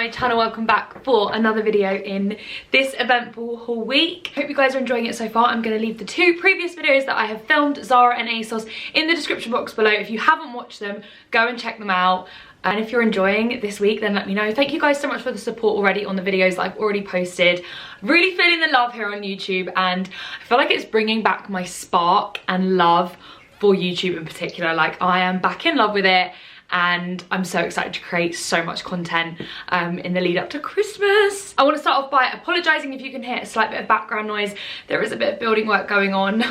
my channel, welcome back for another video in this eventful haul week. Hope you guys are enjoying it so far. I'm going to leave the two previous videos that I have filmed, Zara and ASOS, in the description box below. If you haven't watched them, go and check them out. And if you're enjoying this week, then let me know. Thank you guys so much for the support already on the videos that I've already posted. Really feeling the love here on YouTube, and I feel like it's bringing back my spark and love for YouTube in particular. Like, I am back in love with it, and I'm so excited to create so much content in the lead up to Christmas. I want to start off by apologising if you can hear a slight bit of background noise. There is a bit of building work going on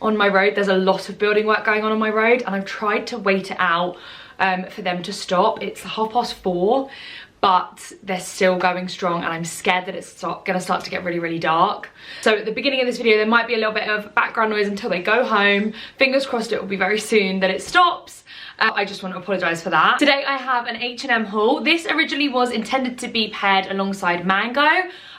my road. There's a lot of building work going on my road, and I've tried to wait it out for them to stop. It's 4:30, but they're still going strong, and I'm scared that it's gonna start to get really, really dark. So at the beginning of this video, there might be a little bit of background noise until they go home. Fingers crossed it will be very soon that it stops. I just want to apologise for that. Today I have an H&M haul. This originally was intended to be paired alongside Mango.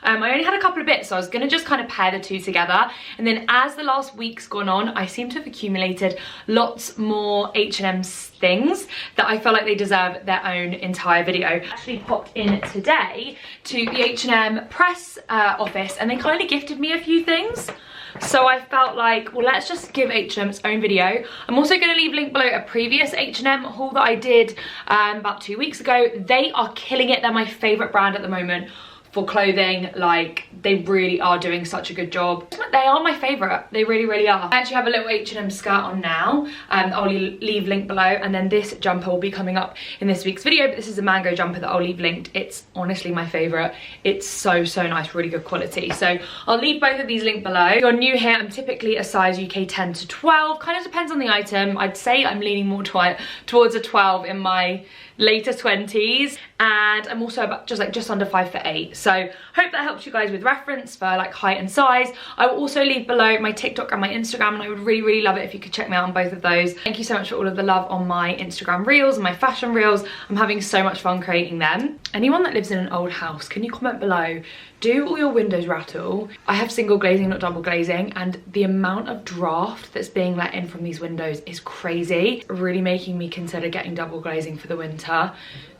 I only had a couple of bits, so I was going to just kind of pair the two together. And then as the last week's gone on, I seem to have accumulated lots more H&M things that I feel like they deserve their own entire video. I actually popped in today to the H&M press office, and they kind of gifted me a few things. So I felt like, well, let's just give H&M its own video. I'm also going to leave link below a previous H&M haul that I did about 2 weeks ago. They are killing it. They're my favourite brand at the moment for clothing. Like, they really are doing such a good job. They are my favourite. They really, really are. I actually have a little H&M skirt on now. I'll leave link below, and then this jumper will be coming up in this week's video, but this is a Mango jumper that I'll leave linked. It's honestly my favourite. It's so, so nice, really good quality. So I'll leave both of these linked below. If you're new here, I'm typically a size UK 10 to 12. Kind of depends on the item. I'd say I'm leaning more towards a 12 in my later 20s, and I'm also about just under 5'8". So hope that helps you guys with reference for like height and size. I will also leave below my TikTok and my Instagram, and I would really, really love it if you could check me out on both of those. Thank you so much for all of the love on my Instagram reels and my fashion reels. I'm having so much fun creating them. Anyone that lives in an old house, can you comment below, do all your windows rattle? I have single glazing, not double glazing, and the amount of draft that's being let in from these windows is crazy. Really making me consider getting double glazing for the winter,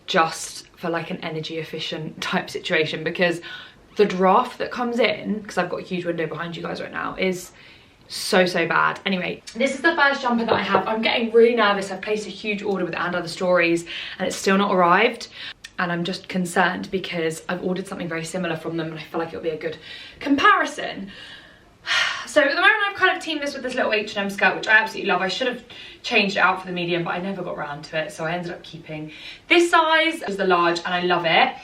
just for like an energy efficient type situation, because the draft that comes in, because I've got a huge window behind you guys right now, is so, so bad. Anyway, this is the first jumper that I have. I'm getting really nervous. I've placed a huge order with And Other Stories, and it's still not arrived. And I'm just concerned because I've ordered something very similar from them, and I feel like it'll be a good comparison. So at the moment I've kind of teamed this with this little H&M skirt, which I absolutely love. I should have changed it out for the medium, but I never got around to it, so I ended up keeping this size as the large, and I love it.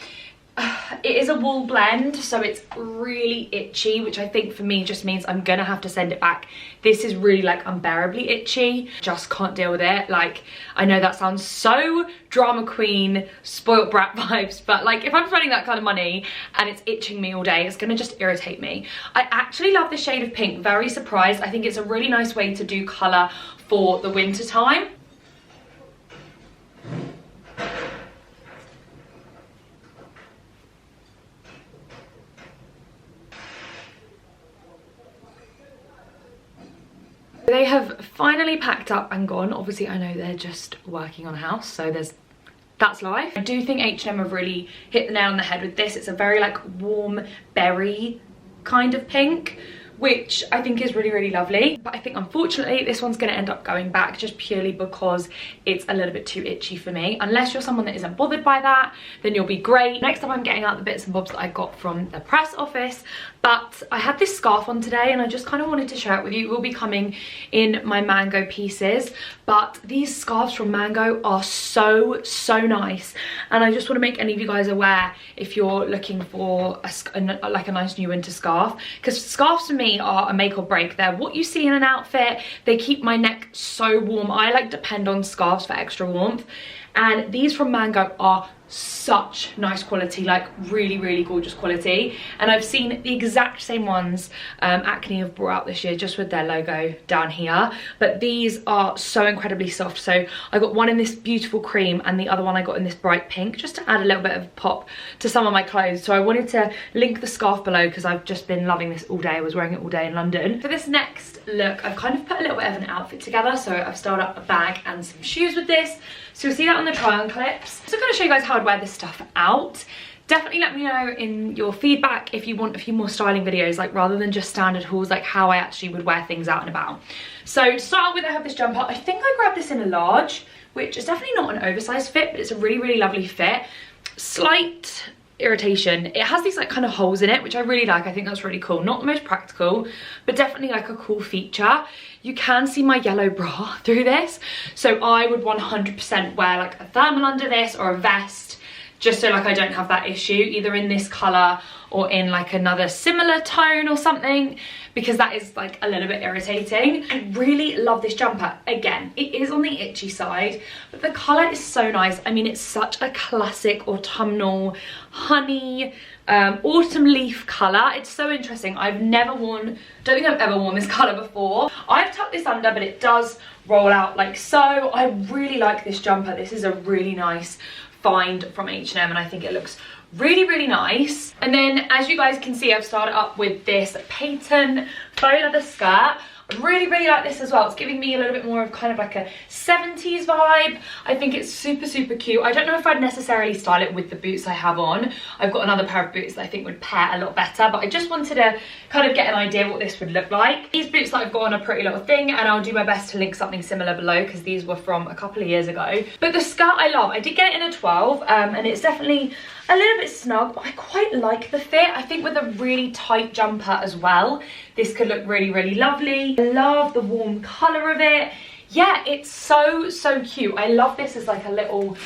It is a wool blend, so it's really itchy, which I think for me just means I'm gonna have to send it back. This is really like unbearably itchy. Just can't deal with it. Like, I know that sounds so drama queen, spoiled brat vibes, but like, if I'm spending that kind of money and it's itching me all day, it's gonna just irritate me. I actually love the shade of pink, very surprised. I think it's a really nice way to do colour for the winter time. They have finally packed up and gone. Obviously, I know they're just working on a house, so that's life. I do think H&M have really hit the nail on the head with this. It's a very like warm berry kind of pink, which I think is really, really lovely. But I think unfortunately this one's going to end up going back just purely because it's a little bit too itchy for me. Unless you're someone that isn't bothered by that, then you'll be great. Next up I'm getting out the bits and bobs that I got from the press office. But I had this scarf on today, and I just kind of wanted to share it with you. It will be coming in my Mango pieces, but these scarves from Mango are so, so nice. And I just want to make any of you guys aware if you're looking for like a nice new winter scarf, because scarves for me are a make or break. They're what you see in an outfit. They keep my neck so warm. I like depend on scarves for extra warmth, and these from Mango are such nice quality, like really, really gorgeous quality. And I've seen the exact same ones Acne have brought out this year, just with their logo down here, but these are so incredibly soft. So I got one in this beautiful cream, and the other one I got in this bright pink, just to add a little bit of pop to some of my clothes. So I wanted to link the scarf below because I've just been loving this all day. I was wearing it all day in London. For this next look, I've kind of put a little bit of an outfit together. So I've styled up a bag and some shoes with this. So you'll see that on the try on clips. So I'm going to show you guys how I'd wear this stuff out. Definitely let me know in your feedback if you want a few more styling videos, like rather than just standard hauls, like how I actually would wear things out and about. So to start with, I have this jumper. I think I grabbed this in a large, which is definitely not an oversized fit, but it's a really, really lovely fit. Slight irritation. It has these like kind of holes in it, which I really like. I think that's really cool. Not the most practical, but definitely like a cool feature. You can see my yellow bra through this. So I would 100% wear like a thermal under this or a vest, just so like I don't have that issue, either in this colour or in like another similar tone or something, because that is like a little bit irritating. I really love this jumper. Again, it is on the itchy side, but the colour is so nice. I mean, it's such a classic autumnal honey autumn leaf colour. It's so interesting. I've never worn, don't think I've ever worn this colour before. I've tucked this under, but it does roll out like so. I really like this jumper. This is a really nice find from H&M, and I think it looks really, really nice. And then as you guys can see, I've started up with this Peyton faux leather skirt. I really, really like this as well. It's giving me a little bit more of kind of like a 70s vibe. I think it's super, super cute. I don't know if I'd necessarily style it with the boots I have on. I've got another pair of boots that I think would pair a lot better, but I just wanted to kind of get an idea of what this would look like. These boots that I've got on are pretty little thing, and I'll do my best to link something similar below because these were from a couple of years ago. But the skirt I love. I did get it in a 12, and it's definitely a little bit snug, but I quite like the fit. I think with a really tight jumper as well, this could look really, really lovely. I love the warm colour of it. Yeah, it's so, so cute. I love this as like a little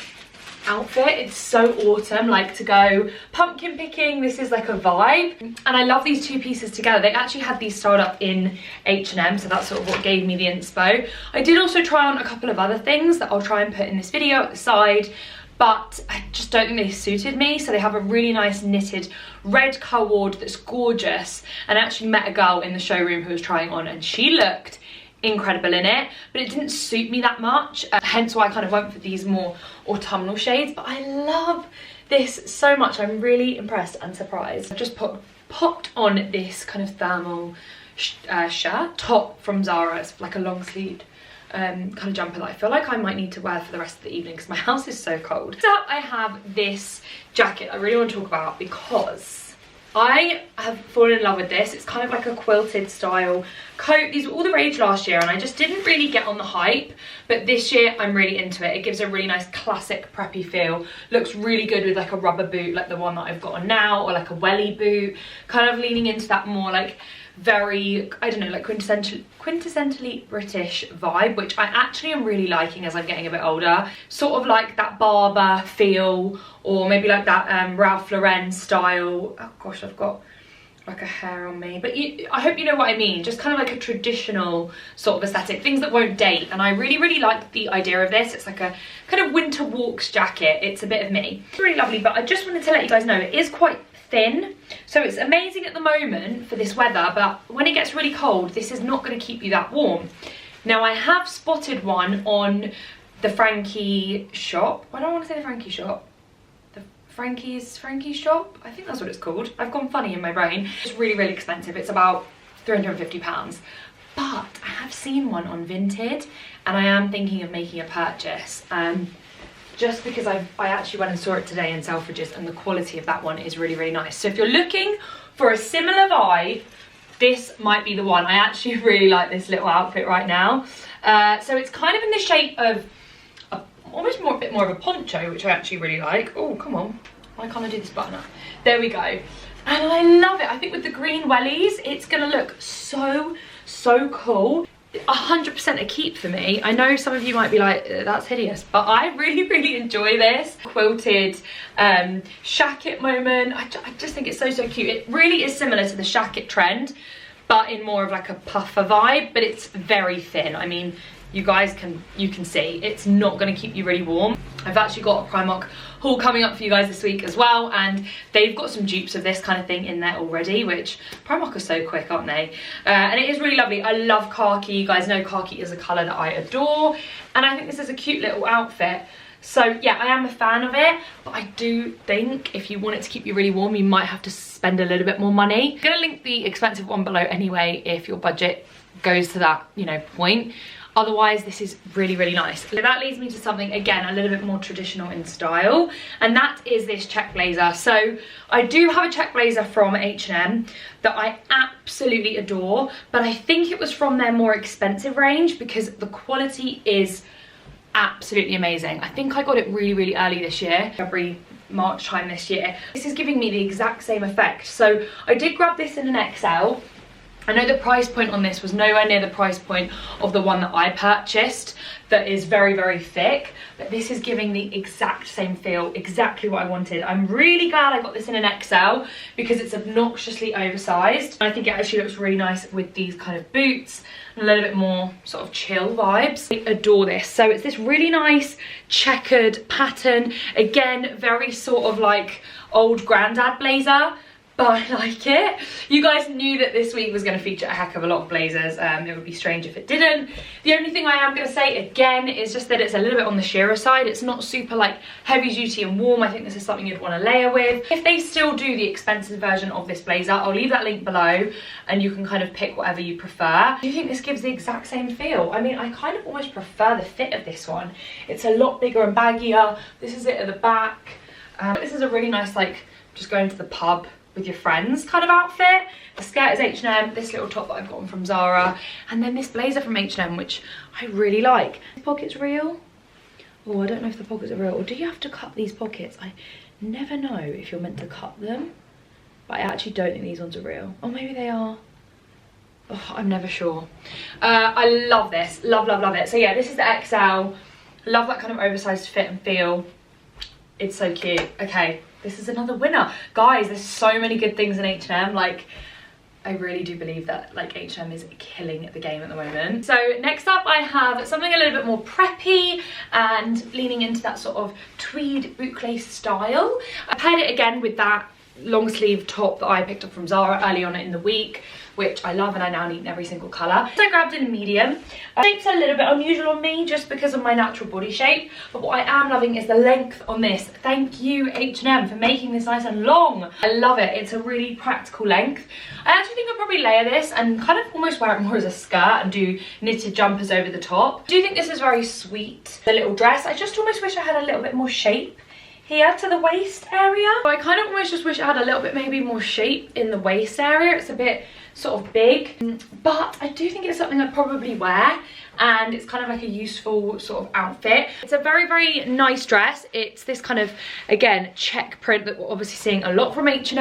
outfit. It's so autumn, like to go pumpkin picking. This is like a vibe. And I love these two pieces together. They actually had these styled up in H&M, so that's sort of what gave me the inspo. I did also try on a couple of other things that I'll try and put in this video at the side, but I just don't think they suited me. So they have a really nice knitted red cord that's gorgeous, and I actually met a girl in the showroom who was trying on and she looked incredible in it, but it didn't suit me that much, hence why I kind of went for these more autumnal shades. But I love this so much. I'm really impressed and surprised. I've just popped on this kind of thermal shirt top from Zara. It's like a long sleeved kind of jumper that I feel like I might need to wear for the rest of the evening because my house is so cold. So I have this jacket I really want to talk about because I have fallen in love with this. It's kind of like a quilted style coat. These were all the rage last year and I just didn't really get on the hype, but this year I'm really into it. It gives a really nice classic preppy feel. Looks really good with like a rubber boot like the one that I've got on now, or like a welly boot, kind of leaning into that more like very, I don't know, like quintessentially British vibe, which I actually am really liking as I'm getting a bit older. Sort of like that Barber feel, or maybe like that Ralph Lauren style. Oh gosh, I've got like a hair on me, but I hope you know what I mean. Just kind of like a traditional sort of aesthetic, things that won't date. And I really, really like the idea of this. It's like a kind of winter walks jacket. It's a bit of me. It's really lovely, but I just wanted to let you guys know it is quite thin, so it's amazing at the moment for this weather, but when it gets really cold, this is not going to keep you that warm. Now I have spotted one on the Frankie shop. Why do I want to say the Frankie shop? The Frankie's shop? I think that's what it's called. I've gone funny in my brain. It's really, really expensive. It's about £350. But I have seen one on Vinted and I am thinking of making a purchase. Just because I actually went and saw it today in Selfridges and the quality of that one is really, really nice. So if you're looking for a similar vibe, this might be the one. I actually really like this little outfit right now. So it's kind of in the shape of almost a bit more of a poncho, which I actually really like. Oh, come on. Why can't I do this button up? There we go. And I love it. I think with the green wellies, it's going to look so, so cool. 100% a keep for me. I know some of you might be like, that's hideous, but I really, really enjoy this quilted shacket moment. I just think it's so, so cute. It really is similar to the shacket trend, but in more of like a puffer vibe, but it's very thin. I mean, you can see it's not going to keep you really warm. I've actually got a Primark haul coming up for you guys this week as well, and they've got some dupes of this kind of thing in there already, which Primark are so quick, aren't they? And it is really lovely. I love khaki. You guys know khaki is a colour that I adore, and I think this is a cute little outfit. So yeah, I am a fan of it, but I do think if you want it to keep you really warm, you might have to spend a little bit more money. I'm gonna link the expensive one below anyway if your budget goes to that, you know, point. Otherwise, this is really, really nice. So that leads me to something, again, a little bit more traditional in style, and that is this check blazer. So I do have a check blazer from H&M that I absolutely adore, but I think it was from their more expensive range because the quality is absolutely amazing. I think I got it really, really early this year, February, March time this year. This is giving me the exact same effect. So I did grab this in an XL. I know the price point on this was nowhere near the price point of the one that I purchased that is very, very thick, but this is giving the exact same feel, exactly what I wanted. I'm really glad I got this in an XL because it's obnoxiously oversized. I think it actually looks really nice with these kind of boots and a little bit more sort of chill vibes. I adore this. So it's this really nice checkered pattern. Again, very sort of like old granddad blazer. But I like it. You guys knew that this week was going to feature a heck of a lot of blazers. It would be strange if it didn't. The only thing I am going to say again is just that it's a little bit on the sheerer side. It's not super like heavy duty and warm. I think this is something you'd want to layer with. If they still do the expensive version of this blazer, I'll leave that link below and you can kind of pick whatever you prefer. Do you think this gives the exact same feel? I mean, I kind of almost prefer the fit of this one. It's a lot bigger and baggier. This is it at the back. This is a really nice, like, just going to the pub with your friends kind of outfit. The skirt is H&M, this little top that I've gotten from Zara, and then this blazer from H&M, which I really like. The pocket's real. Oh, I don't know if the pockets are real, or do you have to cut these pockets? I never know if you're meant to cut them, but I actually don't think these ones are real. Or maybe they are. Oh, I'm never sure. I love this, love, love, love it. So yeah, this is the XL. Love that kind of oversized fit and feel. It's so cute. Okay. This is another winner. Guys, there's so many good things in H&M. Like, I really do believe that like H&M is killing the game at the moment. So next up I have something a little bit more preppy and leaning into that sort of tweed boucle style. I paired it again with that long sleeve top that I picked up from Zara early on in the week, which I love and I now need in every single colour. So I grabbed in a medium. Shape's a little bit unusual on me just because of my natural body shape, but what I am loving is the length on this. Thank you H&M for making this nice and long. I love it. It's a really practical length. I actually think I'll probably layer this and kind of almost wear it more as a skirt and do knitted jumpers over the top. I do think this is very sweet, the little dress. I just almost wish I had a little bit more shape here to the waist area. So I kind of almost just wish I had a little bit maybe more shape in the waist area. It's a bit sort of big, but I do think it's something I'd probably wear, and it's kind of like a useful sort of outfit. It's a very, very nice dress. It's this kind of, again, check print that we're obviously seeing a lot from H&M,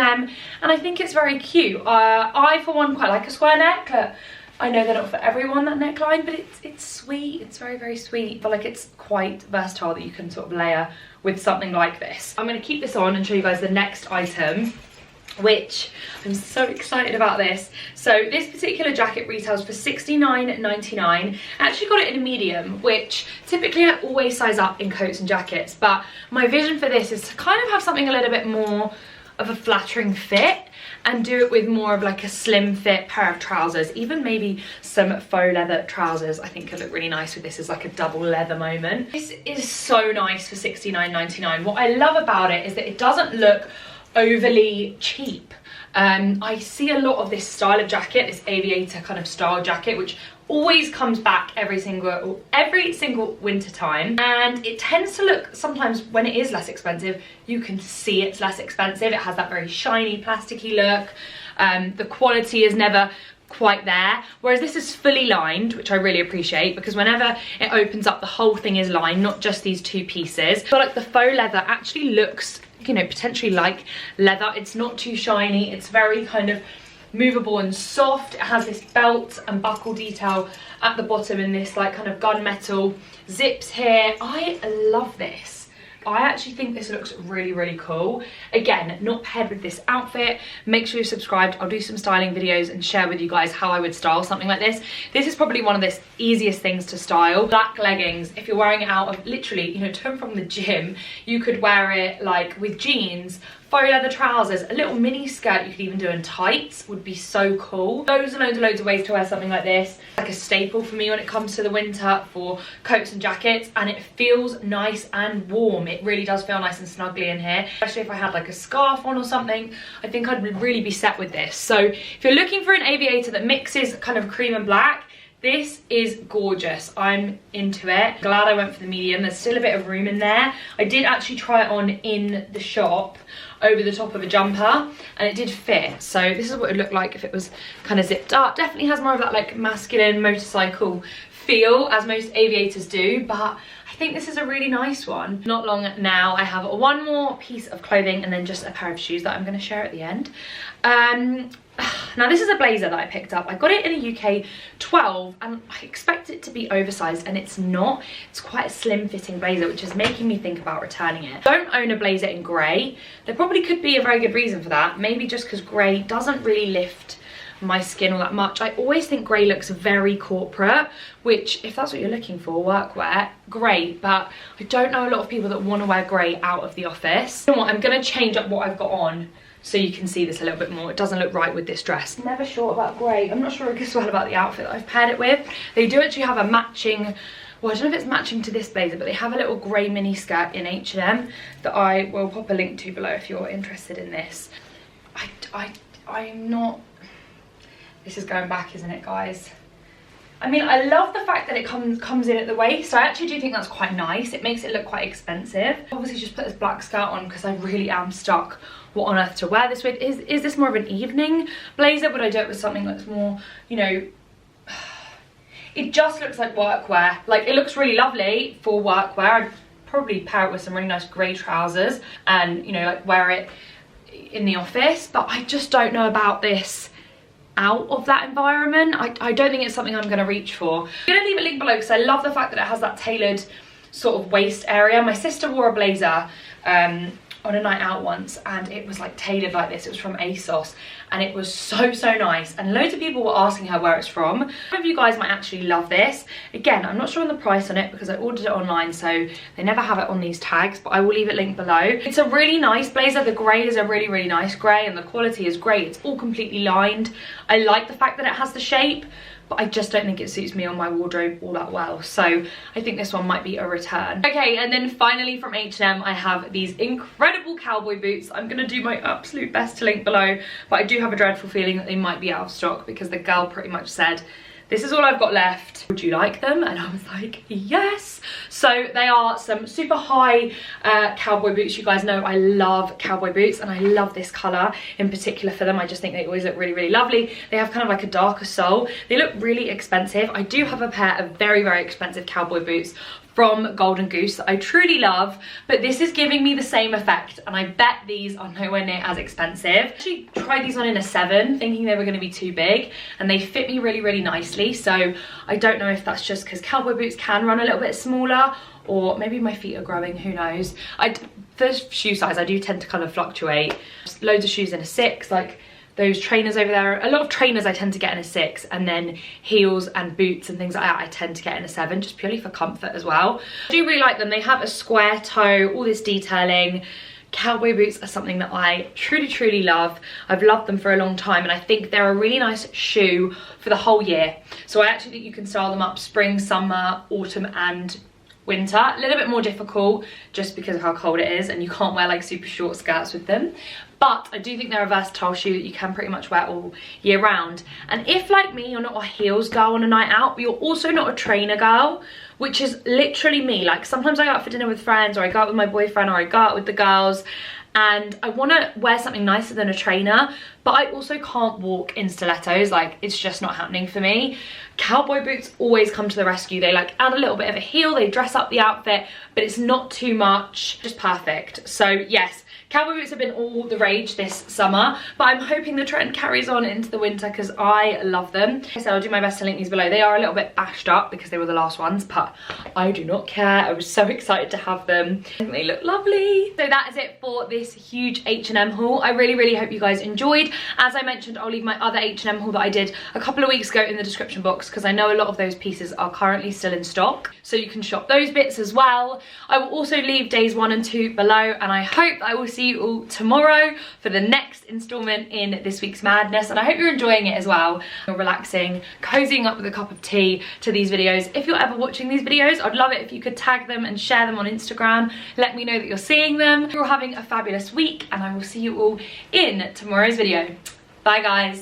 and I think it's very cute. I, for one, quite like a square neck. I know they're not for everyone, that neckline, but it's sweet. It's very, very sweet. I feel like it's quite versatile that you can sort of layer with something like this. I'm going to keep this on and show you guys the next item, which I'm so excited about this. So this particular jacket retails for $69.99. I actually got it in a medium, which typically I always size up in coats and jackets, but my vision for this is to kind of have something a little bit more of a flattering fit and do it with more of like a slim fit pair of trousers, even maybe some faux leather trousers. I think could look really nice with this as like a double leather moment. This is so nice for $69.99. What I love about it is that it doesn't look overly cheap. I see a lot of this style of jacket, this Aviator kind of style jacket, which always comes back every single winter time, and it tends to look, sometimes when it is less expensive, you can see it's less expensive. It has that very shiny plasticky look. The quality is never quite there, whereas this is fully lined, which I really appreciate, because whenever it opens up, the whole thing is lined, not just these two pieces. But like the faux leather actually looks, you know, potentially like leather. It's not too shiny. It's very kind of movable and soft. It has this belt and buckle detail at the bottom and this like kind of gunmetal zips here. I love this. I actually think this looks really, really cool. Again, not paired with this outfit. Make sure you're subscribed. I'll do some styling videos and share with you guys how I would style something like this. This is probably one of the easiest things to style. Black leggings, if you're wearing it out of literally, you know, to and from the gym, you could wear it like with jeans, faux leather trousers, a little mini skirt you could even do in tights would be so cool. Loads and loads and loads of ways to wear something like this. Like a staple for me when it comes to the winter for coats and jackets, and it feels nice and warm. It really does feel nice and snuggly in here, especially if I had like a scarf on or something. I think I'd really be set with this. So if you're looking for an Aviator that mixes kind of cream and black, This is gorgeous. I'm into it. Glad I went for the medium. There's still a bit of room in there. I did actually try it on in the shop over the top of a jumper and it did fit. So this is what it would look like if it was kind of zipped up. Definitely has more of that like masculine motorcycle feel as most aviators do, but I think this is a really nice one. Not long now, I have one more piece of clothing and then just a pair of shoes that I'm going to share at the end. Now this is a blazer that I picked up. I got it in a UK 12 and I expect it to be oversized and it's not. It's quite a slim fitting blazer, which is making me think about returning it. Don't own a blazer in grey. There probably could be a very good reason for that. Maybe just because grey doesn't really lift my skin all that much. I always think grey looks very corporate, which if that's what you're looking for, workwear, great, but I don't know a lot of people that want to wear grey out of the office. You know what, I'm going to change up what I've got on so you can see this a little bit more. It doesn't look right with this dress. Never sure about grey. I'm not sure as well about the outfit that I've paired it with. They do actually have a matching, well, I don't know if it's matching to this blazer, but they have a little grey mini skirt in H&M that I will pop a link to below if you're interested in this. I'm not... This is going back, isn't it, guys? I mean, I love the fact that it comes in at the waist. I actually do think that's quite nice. It makes it look quite expensive. Obviously, just put this black skirt on because I really am stuck what on earth to wear this with. Is this more of an evening blazer? Would I do it with something that's more, you know... It just looks like workwear. Like, it looks really lovely for workwear. I'd probably pair it with some really nice grey trousers and, you know, like wear it in the office. But I just don't know about this out of that environment. I don't think it's something I'm going to reach for. I'm going to leave a link below because I love the fact that it has that tailored sort of waist area. My sister wore a blazer on a night out once and it was like tailored like this. It was from ASOS and it was so nice, and loads of people were asking her where it's from. Some of you guys might actually love this. Again, I'm not sure on the price on it because I ordered it online, so they never have it on these tags, but I will leave it linked below. It's a really nice blazer. The grey is a really nice grey and the quality is great. It's all completely lined. I like the fact that it has the shape, but I just don't think it suits me on my wardrobe all that well. So I think this one might be a return. Okay, and then finally from H&M, I have these incredible cowboy boots. I'm gonna do my absolute best to link below, but I do have a dreadful feeling that they might be out of stock because the girl pretty much said, this is all I've got left. Would you like them? And I was like, yes. So they are some super high cowboy boots. You guys know I love cowboy boots and I love this colour in particular for them. I just think they always look really lovely. They have kind of like a darker sole. They look really expensive. I do have a pair of very expensive cowboy boots from Golden Goose that I truly love, but this is giving me the same effect and I bet these are nowhere near as expensive. I actually tried these on in a 7 thinking they were going to be too big and they fit me really nicely, so I don't know if that's just because cowboy boots can run a little bit smaller or maybe my feet are growing, who knows. For shoe size I do tend to kind of fluctuate. Just loads of shoes in a 6, like those trainers over there. A lot of trainers I tend to get in a 6, and then heels and boots and things like that I tend to get in a 7, just purely for comfort as well. I do really like them. They have a square toe, all this detailing. Cowboy boots are something that I truly love. I've loved them for a long time and I think they're a really nice shoe for the whole year. So I actually think you can style them up spring, summer, autumn and winter. A little bit more difficult just because of how cold it is and you can't wear like super short skirts with them. But I do think they're a versatile shoe that you can pretty much wear all year round. And if, like me, you're not a heels girl on a night out, but you're also not a trainer girl, which is literally me. Like sometimes I go out for dinner with friends, or I go out with my boyfriend, or I go out with the girls, and I want to wear something nicer than a trainer, but I also can't walk in stilettos. Like, it's just not happening for me. Cowboy boots always come to the rescue. They like add a little bit of a heel, they dress up the outfit, but it's not too much, just perfect. So yes, cowboy boots have been all the rage this summer, but I'm hoping the trend carries on into the winter because I love them. Like I said, I'll do my best to link these below. They are a little bit bashed up because they were the last ones, but I do not care. I was so excited to have them. I think they look lovely. So that is it for this huge H&M haul. I really hope you guys enjoyed. As I mentioned, I'll leave my other H&M haul that I did a couple of weeks ago in the description box because I know a lot of those pieces are currently still in stock, so you can shop those bits as well. I will also leave days 1 and 2 below, and I hope I will see you all tomorrow for the next installment in this week's madness, and I hope you're enjoying it as well. You're relaxing, cozying up with a cup of tea to these videos. If you're ever watching these videos, I'd love it if you could tag them and share them on Instagram. Let me know that you're seeing them. You're having a fabulous week, and I will see you all in tomorrow's video. Bye guys.